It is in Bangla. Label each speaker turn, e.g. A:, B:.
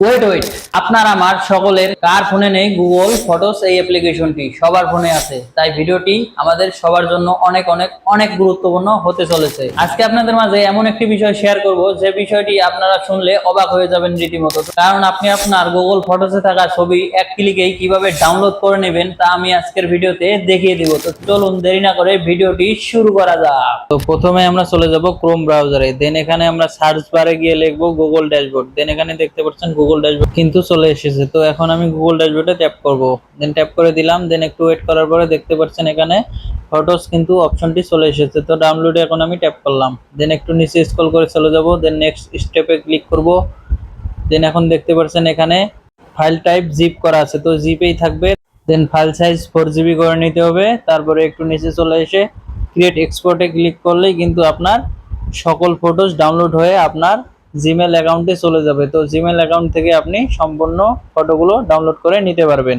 A: ওয়েট ওয়েট, আপনার আমার সকলের কার ফোনে নেই গুগল ফটোস এই অ্যাপ্লিকেশনটি? সবার ফোনে আছে, তাই ভিডিওটি আমাদের সবার জন্য অনেক অনেক অনেক গুরুত্বপূর্ণ হতে চলেছে। আজকে আপনাদের মাঝে এমন একটি বিষয় শেয়ার করব যে বিষয়টি আপনারা শুনলে অবাক হয়ে যাবেন রীতিমতো। কারণ আপনি আপনার গুগল ফটোসে থাকা ছবি এক ক্লিকেই কিভাবে ডাউনলোড করে নেবেন তা আমি আজকের ভিডিওতে দেখিয়ে দিব। তো চলুন দেরি না করে ভিডিওটি শুরু করা যাক। তো প্রথমে আমরা চলে যাব ক্রোম ব্রাউজারে, দেন এখানে আমরা সার্চ বারে গিয়ে লিখবো গুগল ড্যাশবোর্ড। দেন এখানে দেখতে পাচ্ছেন গুগল ড্যাশবোর্ড কিন্তু চলে এসেছে। তো এখন আমি গুগল ড্যাশবোর্ডে ট্যাপ করব, দেন ট্যাপ করে দিলাম। দেন একটু ওয়েট করার পরে দেখতে পাচ্ছেন এখানে ফটোস কিন্তু অপশনটি চলে এসেছে। তো ডাউনলোডে এখন আমি ট্যাপ করলাম, দেন একটু নিচে স্ক্রল করে চলে যাব, দেন নেক্সট স্টেপে ক্লিক করব। দেন এখন দেখতে পাচ্ছেন এখানে ফাইল টাইপ জিপ করা আছে, তো জিপেই থাকবে। দেন ফাইল সাইজ 4GB করে নিতে হবে। তারপরে একটু নিচে চলে এসে ক্রিয়েট এক্সপোর্টে ক্লিক করলেই কিন্তু আপনার সকল ফটোস ডাউনলোড হয়ে আপনার জিমেল অ্যাকাউন্টে চলে যাবে। তো জিমেল অ্যাকাউন্ট থেকে আপনি সম্পূর্ণ ফটোগুলো ডাউনলোড করে নিতে পারবেন।